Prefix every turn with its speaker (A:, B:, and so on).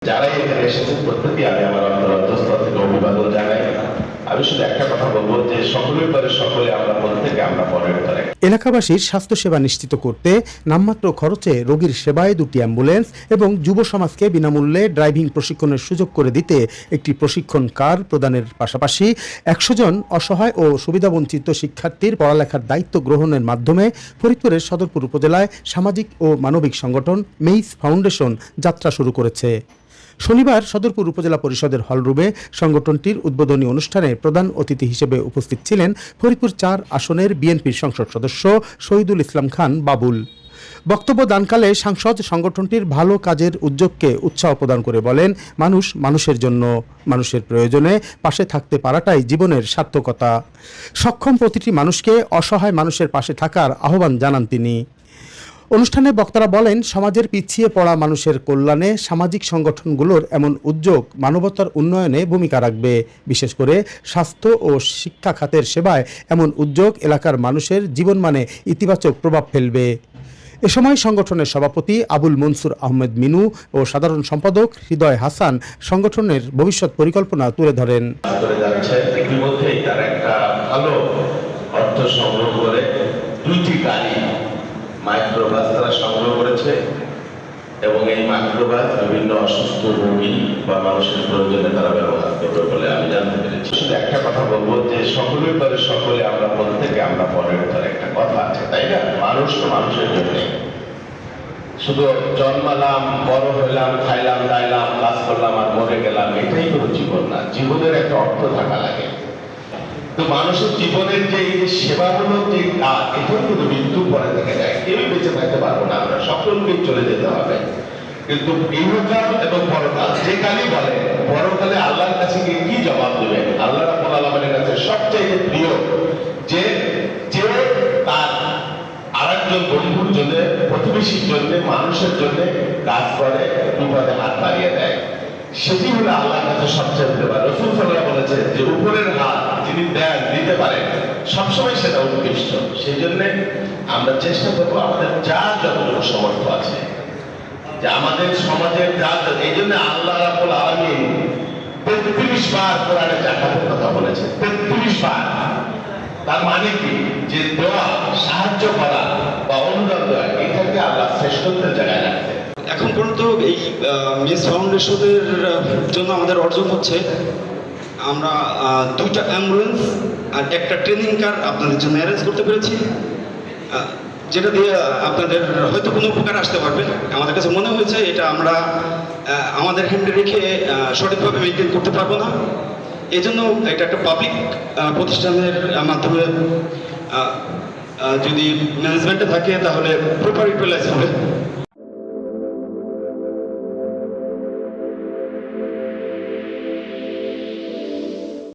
A: যারাই এখানে এসেছেন প্রত্যেকে আমি আমার অন্তরস্থল থেকে অভিবাদন জানাই। আমি শুধু একটা কথা বলবো যে সকলের পরে সকলে আমরা প্রত্যেকে আমরা পরের তরে।
B: এলাকাবাসীর স্বাস্থ্যসেবা নিশ্চিত করতে নামমাত্র খরচে রোগীর সেবায় 2টি অ্যাম্বুলেন্স এবং যুব সমাজকে বিনামূল্যে ড্রাইভিং প্রশিক্ষণের সুযোগ করে দিতে একটি প্রশিক্ষণ কার প্রদানের পাশাপাশি 100 জন অসহায় ও সুবিধাবঞ্চিত শিক্ষার্থীর পড়ালেখার দায়িত্ব গ্রহণের মাধ্যমে ফরিদপুরের সদরপুর উপজেলায় সামাজিক ও মানবিক সংগঠন মেইস ফাউন্ডেশন যাত্রা শুরু করেছে। শনিবার সদরপুর উপজেলা পরিষদের হলরুমে সংগঠনটির উদ্বোধনী অনুষ্ঠানে প্রধান অতিথি হিসেবে উপস্থিত ছিলেন ফরিদপুর 4 আসনের বিএনপির সংসদ সদস্য শহীদুল ইসলাম খান বাবুল। বক্তব্য দানকালে সাংসদ সংগঠনটির ভালো কাজের উদ্যোগকে উৎসাহ প্রদান করে বলেন, মানুষ মানুষের জন্য, মানুষের প্রয়োজনে পাশে থাকতে পারাটাই জীবনের সার্থকতা। সক্ষম প্রতিটি মানুষকে অসহায় মানুষের পাশে থাকার আহ্বান জানান তিনি। অনুষ্ঠানে বক্তারা বলেন, সমাজের পিছিয়ে পড়া মানুষের কল্যাণে সামাজিক সংগঠনগুলোর এমন উদ্যোগ মানবতার উন্নয়নে ভূমিকা রাখবে। বিশেষ করে স্বাস্থ্য ও শিক্ষা খাতের সেবায় এমন উদ্যোগ এলাকার মানুষের জীবনমানে ইতিবাচক প্রভাব ফেলবে। এ সময় সংগঠনের সভাপতি আবুল মনসুর আহমেদ মিনু ও সাধারণ সম্পাদক হৃদয় হাসান সংগঠনের ভবিষ্যৎ পরিকল্পনা তুলে ধরেন।
A: ইতিমধ্যেই তারা একটা ভালো অর্থ সংগ্রহ করে 2টি গাড়ি মাইক্রোবাস তারা সংগ্রহ করেছে এবং এই মাইক্রোবাস বিভিন্ন অসুস্থ রোগী বা মানুষের প্রয়োজনে তারা ব্যবহার করবে বলে আমি জানতে পেরেছি। শুধু একটা কথা বলবো যে সকলের পরে সকলে আমরা প্রত্যেকে আমরা পরের তরে, একটা কথা আছে তাই না? মানুষ তো মানুষের জন্য, শুধু জন্মালাম, বড় হইলাম, খাইলাম দাইলাম, কাজ করলাম আর মরে গেলাম, এটাই কোনো জীবন না। জীবনের একটা অর্থ থাকা লাগে। তো মানুষের জীবনের যে সেবামূলক যে কাজ, এটাও কিন্তু মৃত্যুর পরে থেকে যায়। কেউই বেঁচে থাকতে পারবো না, আমরা সকলকেই চলে যেতে হবে। কিন্তু ইহকাল এবং পরকাল যে কালই বলে, পরকালে আল্লাহর কাছে গিয়ে কি জবাব দেবেন? আল্লাহ রাব্বুল আলামিনের কাছে সবচেয়ে প্রিয় যে যে তার আরেকজন বন্ধুর জন্য, প্রতিবেশীর জন্য, মানুষের জন্য কাজ করে, বিপদে হাত বাড়িয়ে দেয়, সেটি হলো আল্লাহর কাছে সবচেয়ে প্রিয়। রাসূল সাল্লাল্লাহু আলাইহি ওয়াসাল্লাম বলেছেন যে উপরের হাত যিনি দেন, দিতে পারেন, সবসময় সেটা উৎকৃষ্ট। সেই জন্য আমরা চেষ্টা করবো আমাদের যার যতটুকু সামর্থ্য আছে, যে আমাদের সমাজের যার, এই জন্য আল্লাহ রাব্বুল আলামিন 33 বার কোরআনে জাকাতের কথা বলেছেন, 33 বার। তার মানে কি? যে দোয়া, সাহায্য করা বা অনুদান দেওয়া, এটাকে আল্লাহ শ্রেষ্ঠত্বের জায়গায় রাখছে।
C: এখন পর্যন্ত এই মেইস ফাউন্ডেশনের জন্য আমাদের অর্জন হচ্ছে, আমরা 2টা অ্যাম্বুলেন্স আর একটা ট্রেনিং কার আপনাদের জন্য অ্যারেঞ্জ করতে পেরেছি, যেটা দিয়ে আপনাদের হয়তো কোনো উপকার আসতে পারবে। আমাদের কাছে মনে হয়েছে এটা আমরা আমাদের হ্যান্ডে রেখে সঠিকভাবে মেনটেন করতে পারবো না, এই জন্য এটা একটা পাবলিক প্রতিষ্ঠানের মাধ্যমে যদি ম্যানেজমেন্টে থাকে তাহলে প্রপার ইউটিলাইজ হবে।